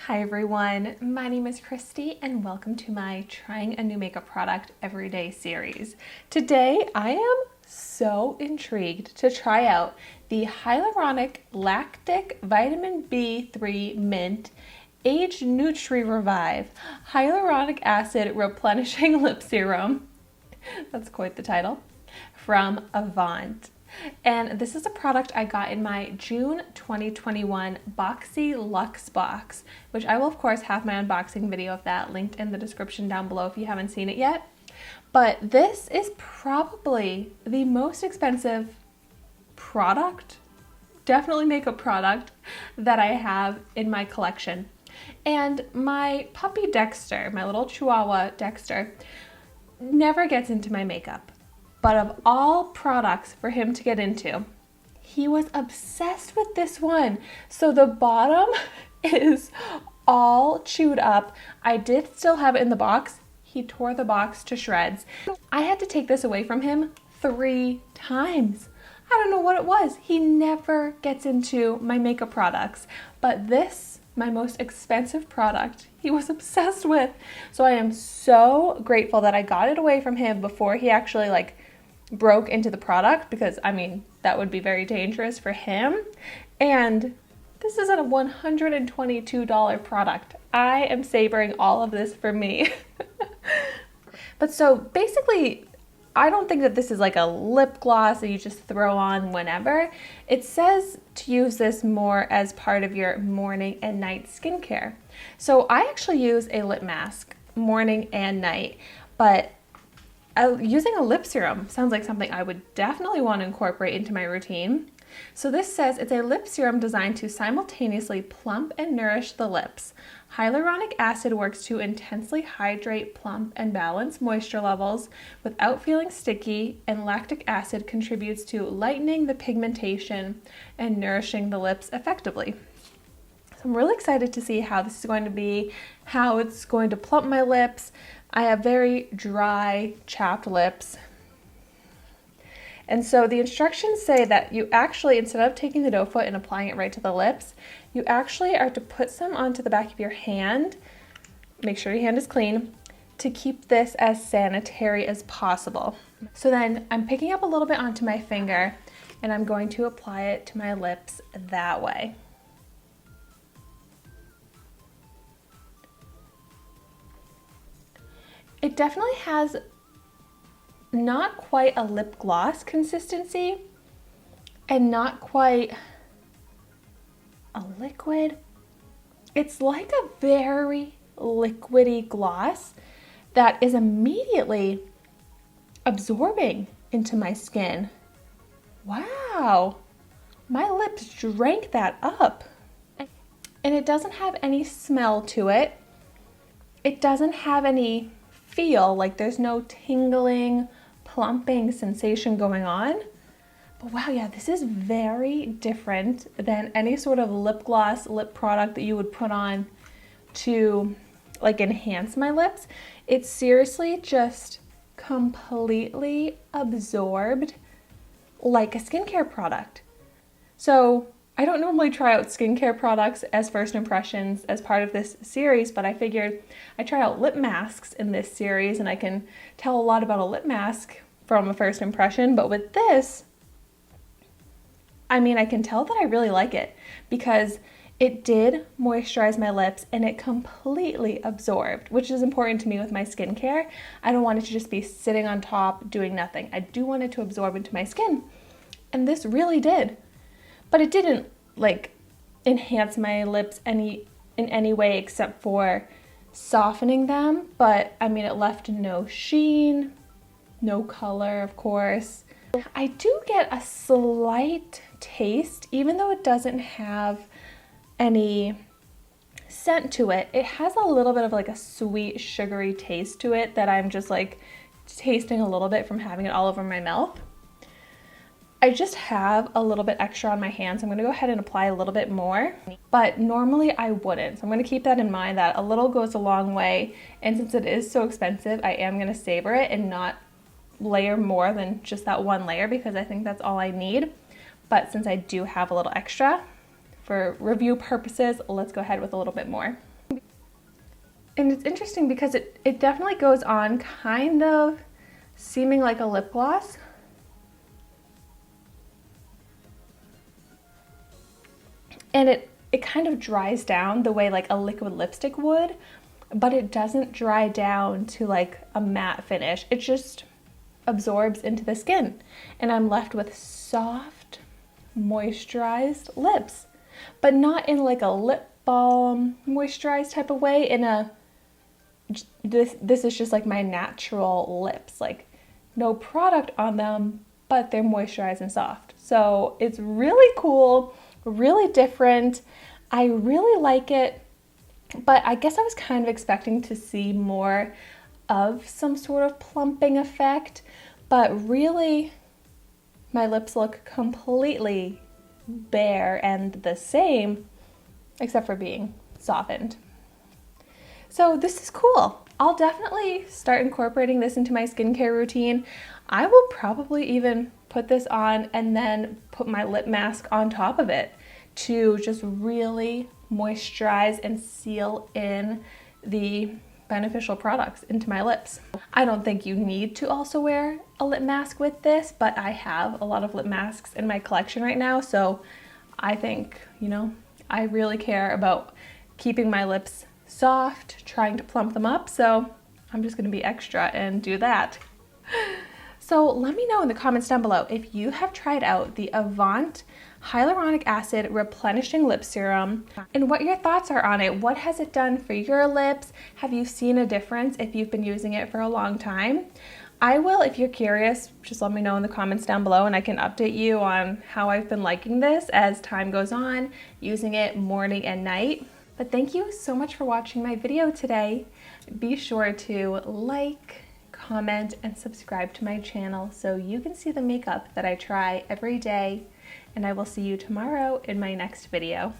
Hi everyone, my name is Christy and welcome to my Trying a New Makeup Product Everyday series. Today I am so intrigued to try out the Hyaluronic Lactic Vitamin B3 Mint Age Nutri Revive Hyaluronic Acid Replenishing Lip Serum. That's quite the title. From AVANT. And this is a product I got in my June 2021 Boxyluxe box, which I will of course have my unboxing video of that linked in the description down below if you haven't seen it yet. But this is probably the most expensive product, definitely makeup product, that I have in my collection. And my puppy Dexter, my little Chihuahua Dexter, never gets into my makeup. But of all products for him to get into, he was obsessed with this one. So the bottom is all chewed up. I did still have it in the box. He tore the box to shreds. I had to take this away from him 3 times. I don't know what it was. He never gets into my makeup products. But this, my most expensive product, he was obsessed with. So I am so grateful that I got it away from him before he actually broke into the product, because I mean that would be very dangerous for him. And this is a $122 product. I am savoring all of this for me. But so basically, I don't think that this is like a lip gloss that you just throw on whenever. It says to use this more as part of your morning and night skincare. So I actually use a lip mask morning and night, but using a lip serum sounds like something I would definitely want to incorporate into my routine. So this says it's a lip serum designed to simultaneously plump and nourish the lips. Hyaluronic acid works to intensely hydrate, plump, and balance moisture levels without feeling sticky, and lactic acid contributes to lightening the pigmentation and nourishing the lips effectively. So I'm really excited to see how this is going to be, how it's going to plump my lips. I have very dry, chapped lips. And so the instructions say that you actually, instead of taking the doe foot and applying it right to the lips, you actually are to put some onto the back of your hand, make sure your hand is clean, to keep this as sanitary as possible. So then I'm picking up a little bit onto my finger and I'm going to apply it to my lips that way. It definitely has not quite a lip gloss consistency and not quite a liquid. It's like a very liquidy gloss that is immediately absorbing into my skin. Wow, my lips drank that up. And it doesn't have any smell to it. It doesn't have any feel, like there's no tingling, plumping sensation going on. But wow, yeah, this is very different than any sort of lip gloss, lip product that you would put on to enhance my lips. It's seriously just completely absorbed like a skincare product. So I don't normally try out skincare products as first impressions as part of this series, but I figured I'd try out lip masks in this series and I can tell a lot about a lip mask from a first impression. But with this, I mean, I can tell that I really like it because it did moisturize my lips and it completely absorbed, which is important to me with my skincare. I don't want it to just be sitting on top doing nothing. I do want it to absorb into my skin, and this really did. But it didn't enhance my lips in any way except for softening them. But I mean, it left no sheen, no color, of course. I do get a slight taste, even though it doesn't have any scent to it. It has a little bit of a sweet, sugary taste to it that I'm just tasting a little bit from having it all over my mouth. I just have a little bit extra on my hands. I'm going to go ahead and apply a little bit more, but normally I wouldn't. So I'm going to keep that in mind, that a little goes a long way. And since it is so expensive, I am going to savor it and not layer more than just that one layer, because I think that's all I need. But since I do have a little extra, for review purposes, let's go ahead with a little bit more. And it's interesting because it definitely goes on kind of seeming like a lip gloss. And it kind of dries down the way like a liquid lipstick would, but it doesn't dry down to like a matte finish. It just absorbs into the skin. And I'm left with soft, moisturized lips. But not in like a lip balm moisturized type of way, in a this is just like my natural lips, like no product on them, but they're moisturized and soft. So it's really cool, really different. I really like it, but I guess I was kind of expecting to see more of some sort of plumping effect, but really my lips look completely bare and the same, except for being softened. So this is cool. I'll definitely start incorporating this into my skincare routine. I will probably even put this on and then put my lip mask on top of it to just really moisturize and seal in the beneficial products into my lips. I don't think you need to also wear a lip mask with this, but I have a lot of lip masks in my collection right now, so I think, you know, I really care about keeping my lips soft, trying to plump them up, so I'm just gonna be extra and do that. So let me know in the comments down below if you have tried out the AVANT Hyaluronic Acid Replenishing Lip Serum and what your thoughts are on it. What has it done for your lips? Have you seen a difference if you've been using it for a long time? I will, if you're curious, just let me know in the comments down below and I can update you on how I've been liking this as time goes on, using it morning and night. But thank you so much for watching my video today. Be sure to like, comment, and subscribe to my channel so you can see the makeup that I try every day. And I will see you tomorrow in my next video.